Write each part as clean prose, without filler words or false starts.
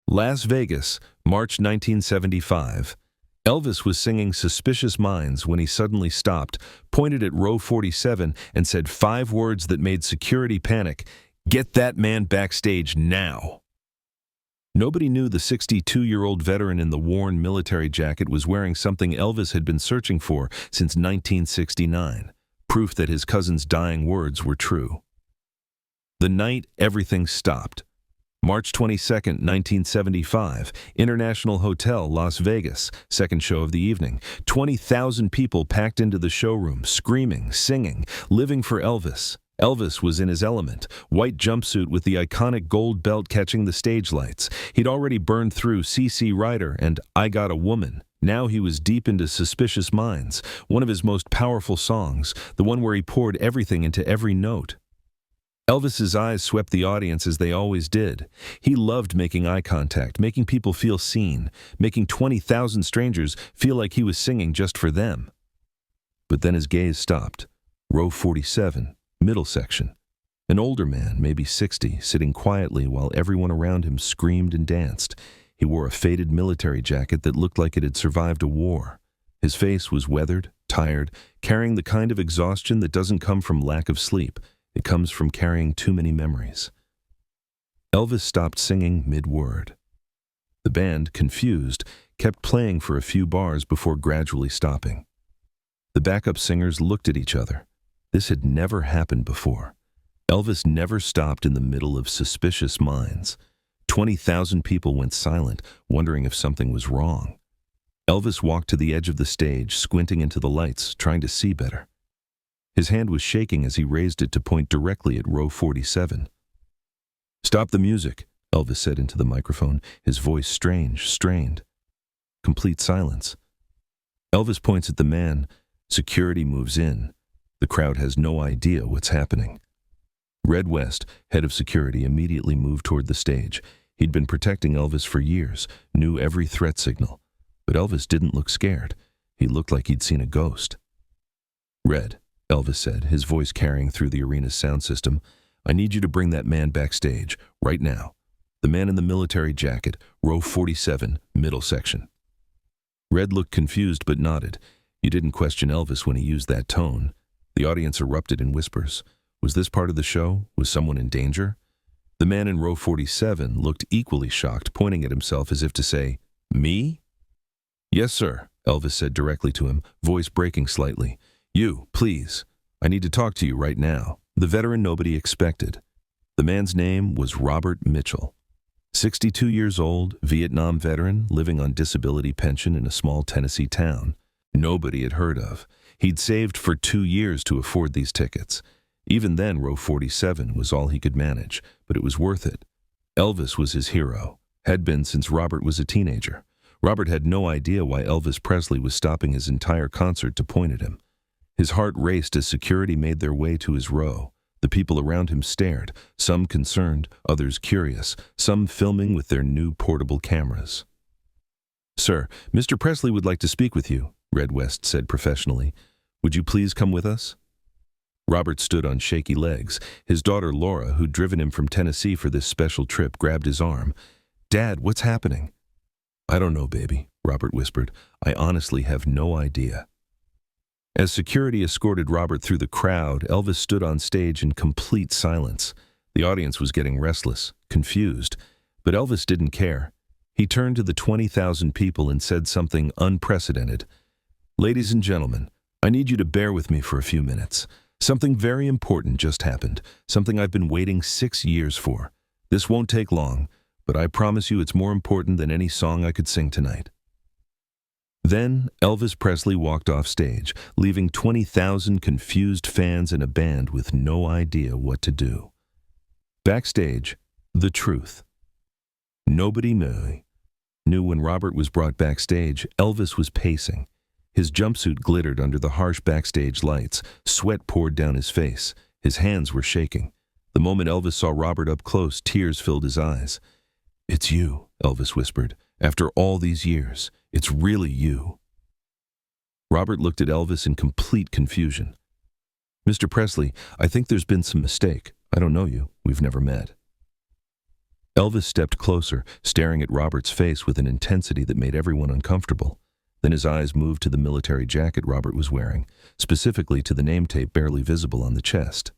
Las Vegas, March 1975. Elvis was singing Suspicious Minds when he suddenly stopped, pointed at row 47, and said 5 words that made security panic. "Get that man backstage now!" Nobody knew the 62-year-old veteran in the worn military jacket was wearing something Elvis had been searching for since 1969, proof that his cousin's dying words were true. The night everything stopped. March 22, 1975, International Hotel, Las Vegas, second show of the evening. 20,000 people packed into the showroom, screaming, singing, living for Elvis. Elvis was in his element, white jumpsuit with the iconic gold belt catching the stage lights. He'd already burned through C.C. Rider and I Got a Woman. Now he was deep into Suspicious Minds, one of his most powerful songs, the one where he poured everything into every note. Elvis's eyes swept the audience as they always did. He loved making eye contact, making people feel seen, making 20,000 strangers feel like he was singing just for them. But then his gaze stopped. Row 47, middle section. An older man, maybe 60, sitting quietly while everyone around him screamed and danced. He wore a faded military jacket that looked like it had survived a war. His face was weathered, tired, carrying the kind of exhaustion that doesn't come from lack of sleep. It comes from carrying too many memories. Elvis stopped singing mid-word. The band, confused, kept playing for a few bars before gradually stopping. The backup singers looked at each other. This had never happened before. Elvis never stopped in the middle of Suspicious Minds. 20,000 people went silent, wondering if something was wrong. Elvis walked to the edge of the stage, squinting into the lights, trying to see better. His hand was shaking as he raised it to point directly at row 47. "Stop the music," Elvis said into the microphone, his voice strange, strained. Complete silence. Elvis points at the man. Security moves in. The crowd has no idea what's happening. Red West, head of security, immediately moved toward the stage. He'd been protecting Elvis for years, knew every threat signal. But Elvis didn't look scared. He looked like he'd seen a ghost. "Red," Elvis said, his voice carrying through the arena's sound system, "I need you to bring that man backstage, right now. The man in the military jacket, row 47, middle section." Red looked confused but nodded. You didn't question Elvis when he used that tone. The audience erupted in whispers. Was this part of the show? Was someone in danger? The man in row 47 looked equally shocked, pointing at himself as if to say, "Me?" "Yes, sir," Elvis said directly to him, voice breaking slightly. "You, please. I need to talk to you right now." The veteran nobody expected. The man's name was Robert Mitchell. 62 years old, Vietnam veteran, living on disability pension in a small Tennessee town. Nobody had heard of. He'd saved for 2 years to afford these tickets. Even then, row 47 was all he could manage, but it was worth it. Elvis was his hero, had been since Robert was a teenager. Robert had no idea why Elvis Presley was stopping his entire concert to point at him. His heart raced as security made their way to his row. The people around him stared, some concerned, others curious, some filming with their new portable cameras. "Sir, Mr. Presley would like to speak with you," Red West said professionally. "Would you please come with us?" Robert stood on shaky legs. His daughter Laura, who'd driven him from Tennessee for this special trip, grabbed his arm. "Dad, what's happening?" "I don't know, baby," Robert whispered. "I honestly have no idea." As security escorted Robert through the crowd, Elvis stood on stage in complete silence. The audience was getting restless, confused, but Elvis didn't care. He turned to the 20,000 people and said something unprecedented. "Ladies and gentlemen, I need you to bear with me for a few minutes. Something very important just happened, something I've been waiting 6 years for. This won't take long, but I promise you it's more important than any song I could sing tonight." Then Elvis Presley walked off stage, leaving 20,000 confused fans and a band with no idea what to do. Backstage, the truth. Nobody knew when Robert was brought backstage, Elvis was pacing. His jumpsuit glittered under the harsh backstage lights. Sweat poured down his face. His hands were shaking. The moment Elvis saw Robert up close, tears filled his eyes. "It's you," Elvis whispered. "After all these years, it's really you." Robert looked at Elvis in complete confusion. "Mr. Presley, I think there's been some mistake. I don't know you. We've never met." Elvis stepped closer, staring at Robert's face with an intensity that made everyone uncomfortable. Then his eyes moved to the military jacket Robert was wearing, specifically to the name tape barely visible on the chest.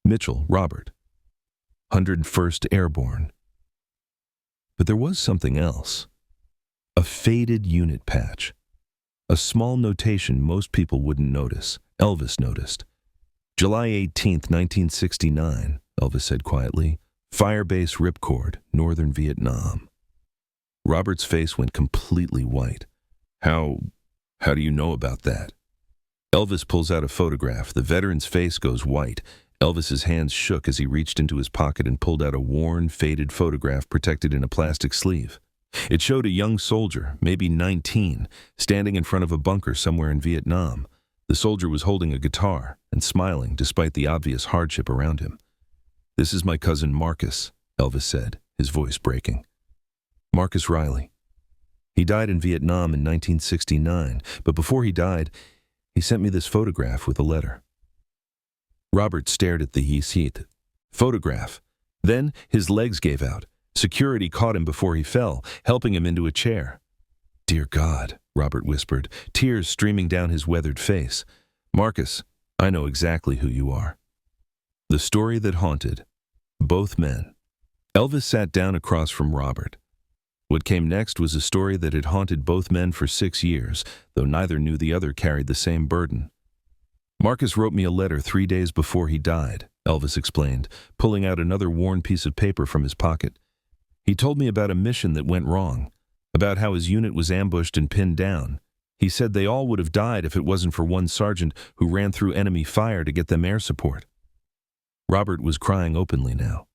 Mitchell, Robert. 101st Airborne. But there was something else. A faded unit patch. A small notation most people wouldn't notice. Elvis noticed. July 18, 1969, Elvis said quietly. Firebase Ripcord, Northern Vietnam. Robert's face went completely white. How do you know about that? Elvis pulls out a photograph. The veteran's face goes white. Elvis's hands shook as he reached into his pocket and pulled out a worn, faded photograph protected in a plastic sleeve. It showed a young soldier, maybe 19, standing in front of a bunker somewhere in Vietnam. The soldier was holding a guitar and smiling despite the obvious hardship around him. "This is my cousin Marcus," Elvis said, his voice breaking. "Marcus Riley. He died in Vietnam in 1969, but before he died, he sent me this photograph with a letter." Robert stared at the photograph. Then his legs gave out. Security caught him before he fell, helping him into a chair. "Dear God," Robert whispered, tears streaming down his weathered face. "Marcus, I know exactly who you are." The story that haunted both men. Elvis sat down across from Robert. What came next was a story that had haunted both men for 6 years, though neither knew the other carried the same burden. "Marcus wrote me a letter 3 days before he died," Elvis explained, pulling out another worn piece of paper from his pocket. "He told me about a mission that went wrong, about how his unit was ambushed and pinned down. He said they all would have died if it wasn't for one sergeant who ran through enemy fire to get them air support." Robert was crying openly now.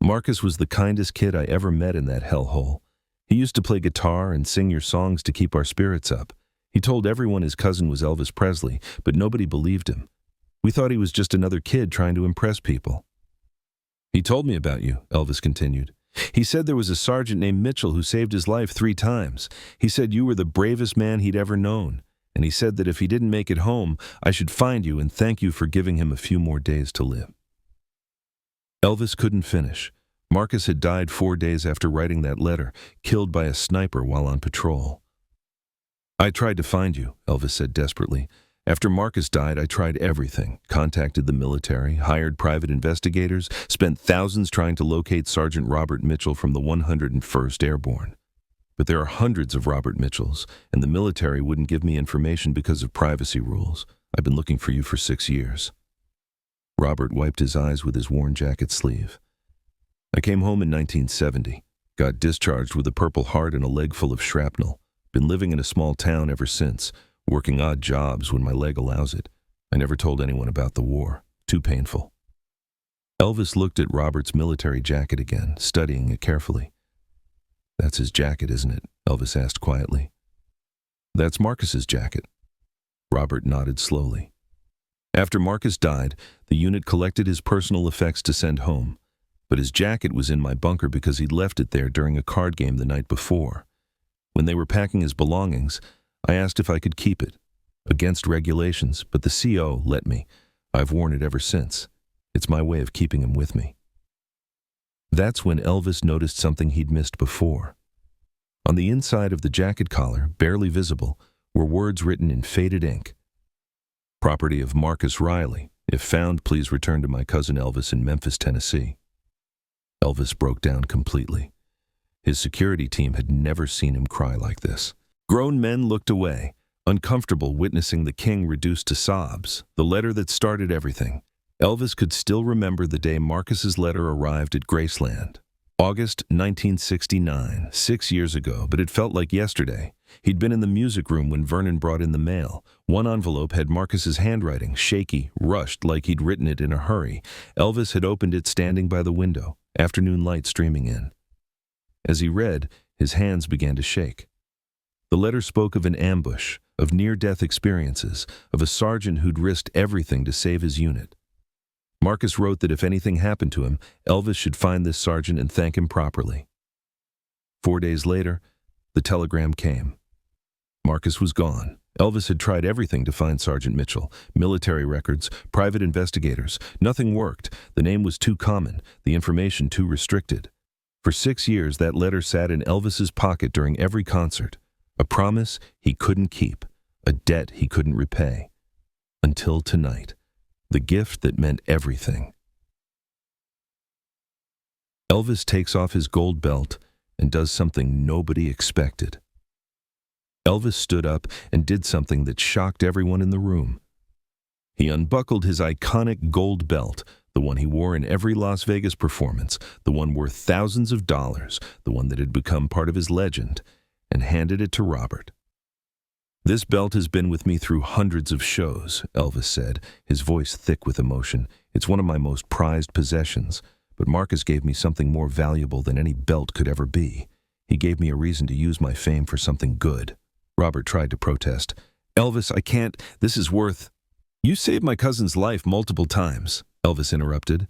"Marcus was the kindest kid I ever met in that hellhole. He used to play guitar and sing your songs to keep our spirits up. He told everyone his cousin was Elvis Presley, but nobody believed him. We thought he was just another kid trying to impress people." "He told me about you," Elvis continued. "He said there was a sergeant named Mitchell who saved his life 3 times. He said you were the bravest man he'd ever known. And he said that if he didn't make it home, I should find you and thank you for giving him a few more days to live." Elvis couldn't finish. Marcus had died 4 days after writing that letter, killed by a sniper while on patrol. "I tried to find you," Elvis said desperately. "After Marcus died, I tried everything. Contacted the military, hired private investigators, spent thousands trying to locate Sergeant Robert Mitchell from the 101st Airborne. But there are hundreds of Robert Mitchells, and the military wouldn't give me information because of privacy rules. I've been looking for you for 6 years. Robert wiped his eyes with his worn jacket sleeve. "I came home in 1970, got discharged with a Purple Heart and a leg full of shrapnel. Been living in a small town ever since, working odd jobs when my leg allows it. I never told anyone about the war. Too painful." Elvis looked at Robert's military jacket again, studying it carefully. "That's his jacket, isn't it?" Elvis asked quietly. "That's Marcus's jacket." Robert nodded slowly. After Marcus died, the unit collected his personal effects to send home. But his jacket was in my bunker because he'd left it there during a card game the night before. When they were packing his belongings, I asked if I could keep it. Against regulations, but the CO let me. I've worn it ever since. It's my way of keeping him with me. That's when Elvis noticed something he'd missed before. On the inside of the jacket collar, barely visible, were words written in faded ink. "Property of Marcus Riley. If found, please return to my cousin Elvis in Memphis, Tennessee." Elvis broke down completely. His security team had never seen him cry like this. Grown men looked away, uncomfortable witnessing the king reduced to sobs, the letter that started everything. Elvis could still remember the day Marcus's letter arrived at Graceland. August 1969, 6 years ago, but it felt like yesterday. He'd been in the music room when Vernon brought in the mail. One envelope had Marcus's handwriting, shaky, rushed like he'd written it in a hurry. Elvis had opened it standing by the window, afternoon light streaming in. As he read, his hands began to shake. The letter spoke of an ambush, of near-death experiences, of a sergeant who'd risked everything to save his unit. Marcus wrote that if anything happened to him, Elvis should find this sergeant and thank him properly. 4 days later, the telegram came. Marcus was gone. Elvis had tried everything to find Sergeant Mitchell. Military records, private investigators. Nothing worked. The name was too common, the information too restricted. For 6 years, that letter sat in Elvis's pocket during every concert. A promise he couldn't keep, a debt he couldn't repay. Until tonight, the gift that meant everything. Elvis takes off his gold belt and does something nobody expected. Elvis stood up and did something that shocked everyone in the room. He unbuckled his iconic gold belt, the one he wore in every Las Vegas performance, the one worth thousands of dollars, the one that had become part of his legend, and handed it to Robert. "This belt has been with me through hundreds of shows," Elvis said, his voice thick with emotion. "It's one of my most prized possessions, but Marcus gave me something more valuable than any belt could ever be. He gave me a reason to use my fame for something good." Robert tried to protest. "Elvis, I can't. This is worth—" "You saved my cousin's life multiple times," Elvis interrupted.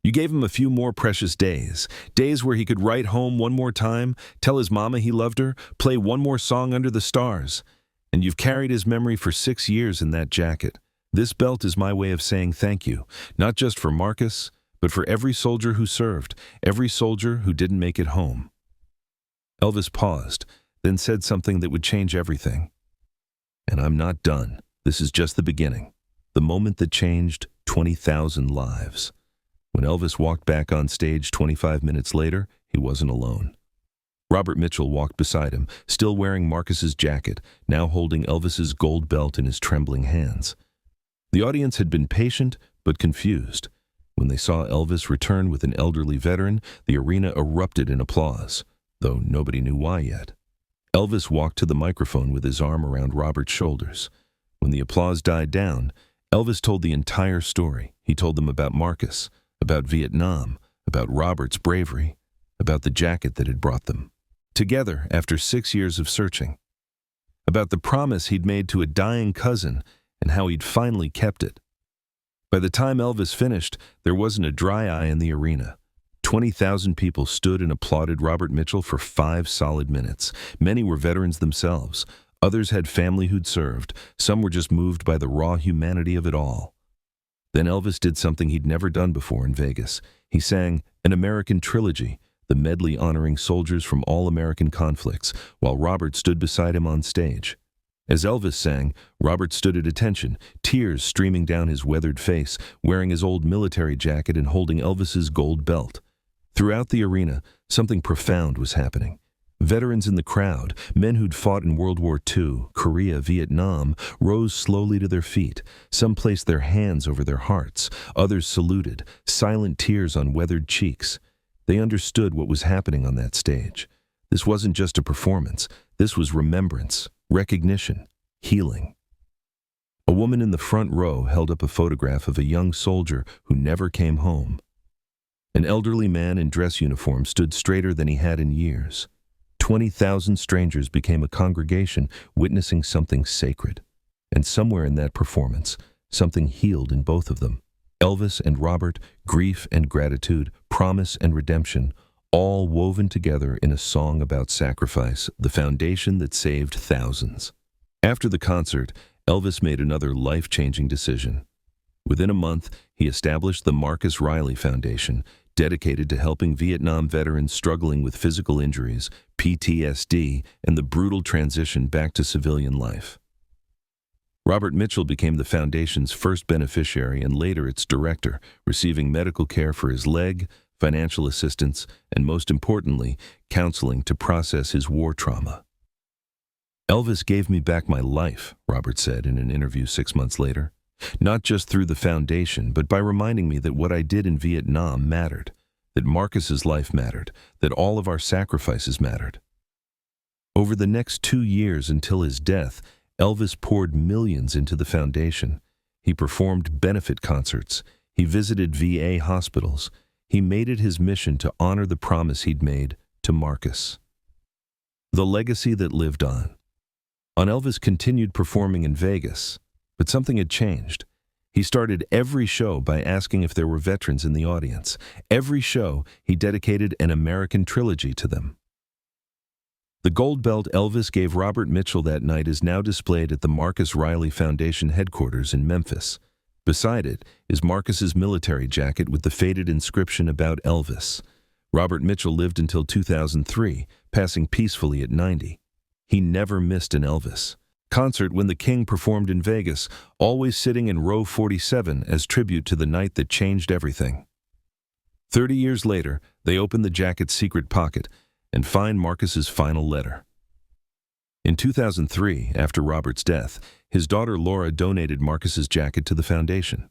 "You gave him a few more precious days, days where he could write home one more time, tell his mama he loved her, play one more song under the stars. And you've carried his memory for 6 years in that jacket. This belt is my way of saying thank you, not just for Marcus, but for every soldier who served, every soldier who didn't make it home." Elvis paused, then said something that would change everything. "And I'm not done. This is just the beginning. The moment that changed 20,000 lives." When Elvis walked back on stage 25 minutes later, he wasn't alone. Robert Mitchell walked beside him, still wearing Marcus's jacket, now holding Elvis's gold belt in his trembling hands. The audience had been patient but confused. When they saw Elvis return with an elderly veteran, the arena erupted in applause, though nobody knew why yet. Elvis walked to the microphone with his arm around Robert's shoulders. When the applause died down, Elvis told the entire story. He told them about Marcus, about Vietnam, about Robert's bravery, about the jacket that had brought them together after 6 years of searching, about the promise he'd made to a dying cousin and how he'd finally kept it. By the time Elvis finished, there wasn't a dry eye in the arena. 20,000 people stood and applauded Robert Mitchell for 5 solid minutes. Many were veterans themselves. Others had family who'd served. Some were just moved by the raw humanity of it all. Then Elvis did something he'd never done before in Vegas. He sang An American Trilogy, the medley honoring soldiers from all American conflicts, while Robert stood beside him on stage. As Elvis sang, Robert stood at attention, tears streaming down his weathered face, wearing his old military jacket and holding Elvis's gold belt. Throughout the arena, something profound was happening. Veterans in the crowd, men who'd fought in World War II, Korea, Vietnam, rose slowly to their feet. Some placed their hands over their hearts. Others saluted, silent tears on weathered cheeks. They understood what was happening on that stage. This wasn't just a performance. This was remembrance, recognition, healing. A woman in the front row held up a photograph of a young soldier who never came home. An elderly man in dress uniform stood straighter than he had in years. 20,000 strangers became a congregation witnessing something sacred. And somewhere in that performance, something healed in both of them. Elvis and Robert, grief and gratitude, promise and redemption, all woven together in a song about sacrifice, the foundation that saved thousands. After the concert, Elvis made another life-changing decision. Within a month, he established the Marcus Riley Foundation, dedicated to helping Vietnam veterans struggling with physical injuries, PTSD, and the brutal transition back to civilian life. Robert Mitchell became the foundation's first beneficiary and later its director, receiving medical care for his leg, financial assistance, and most importantly, counseling to process his war trauma. "Elvis gave me back my life," Robert said in an interview 6 months later. "Not just through the foundation, but by reminding me that what I did in Vietnam mattered, that Marcus's life mattered, that all of our sacrifices mattered." Over the next 2 years until his death, Elvis poured millions into the foundation. He performed benefit concerts. He visited VA hospitals. He made it his mission to honor the promise he'd made to Marcus. The legacy that lived on. Elvis continued performing in Vegas, but something had changed. He started every show by asking if there were veterans in the audience. Every show, he dedicated an American trilogy to them. The gold belt Elvis gave Robert Mitchell that night is now displayed at the Marcus Riley Foundation headquarters in Memphis. Beside it is Marcus's military jacket with the faded inscription about Elvis. Robert Mitchell lived until 2003, passing peacefully at 90. He never missed an Elvis concert when the King performed in Vegas, always sitting in row 47 as tribute to the night that changed everything. 30 years later, they open the jacket's secret pocket and find Marcus's final letter. In 2003, after Robert's death, his daughter Laura donated Marcus's jacket to the foundation.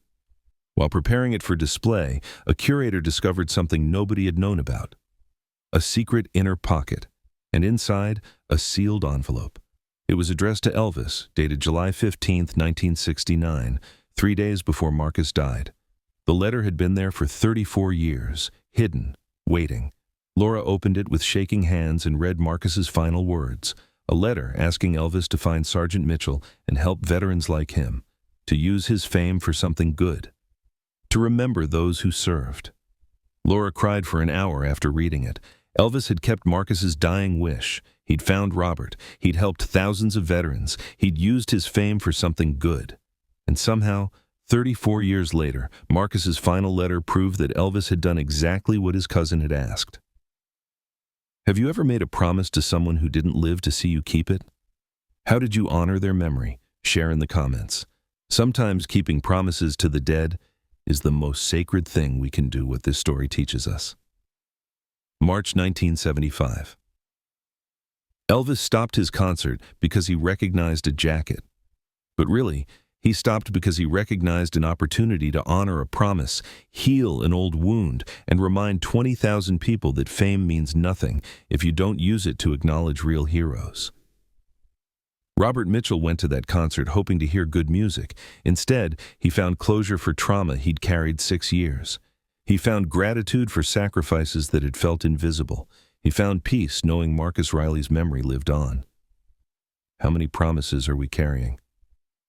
While preparing it for display, a curator discovered something nobody had known about: a secret inner pocket, and inside, a sealed envelope. It was addressed to Elvis, dated July 15, 1969, 3 days before Marcus died. The letter had been there for 34 years, hidden, waiting. Laura opened it with shaking hands and read Marcus's final words, a letter asking Elvis to find Sergeant Mitchell and help veterans like him, to use his fame for something good, to remember those who served. Laura cried for an hour after reading it. Elvis had kept Marcus's dying wish. He'd found Robert. He'd helped thousands of veterans. He'd used his fame for something good. And somehow, 34 years later, Marcus's final letter proved that Elvis had done exactly what his cousin had asked. Have you ever made a promise to someone who didn't live to see you keep it? How did you honor their memory? Share in the comments. Sometimes keeping promises to the dead is the most sacred thing we can do, what this story teaches us. March 1975. Elvis stopped his concert because he recognized a jacket. But really, he stopped because he recognized an opportunity to honor a promise, heal an old wound, and remind 20,000 people that fame means nothing if you don't use it to acknowledge real heroes. Robert Mitchell went to that concert hoping to hear good music. Instead, he found closure for trauma he'd carried 6 years. He found gratitude for sacrifices that had felt invisible. He found peace knowing Marcus Riley's memory lived on. How many promises are we carrying?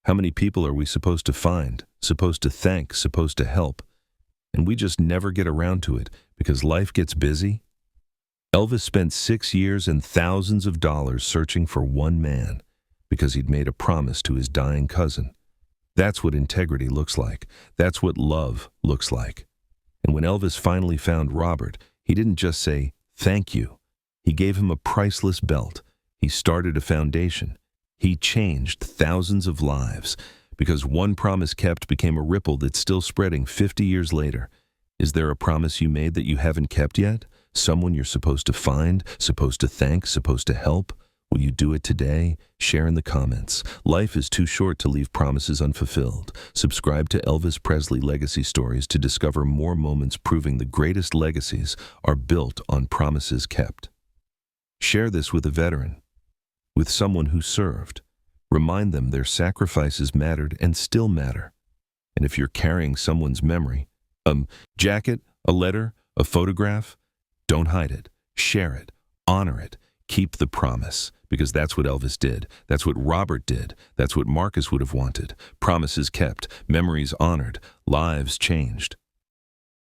How many people are we supposed to find, supposed to thank, supposed to help? And we just never get around to it because life gets busy? Elvis spent 6 years and thousands of dollars searching for one man because he'd made a promise to his dying cousin. That's what integrity looks like. That's what love looks like. And when Elvis finally found Robert, he didn't just say, "Thank you." He gave him a priceless belt. He started a foundation. He changed thousands of lives because one promise kept became a ripple that's still spreading 50 years later. Is there a promise you made that you haven't kept yet? Someone you're supposed to find, supposed to thank, supposed to help? Will you do it today? Share in the comments. Life is too short to leave promises unfulfilled. Subscribe to Elvis Presley Legacy Stories to discover more moments proving the greatest legacies are built on promises kept. Share this with a veteran, with someone who served. Remind them their sacrifices mattered and still matter. And if you're carrying someone's memory, a jacket, a letter, a photograph, don't hide it. Share it. Honor it. Keep the promise, because that's what Elvis did. That's what Robert did. That's what Marcus would have wanted. Promises kept, memories honored, lives changed.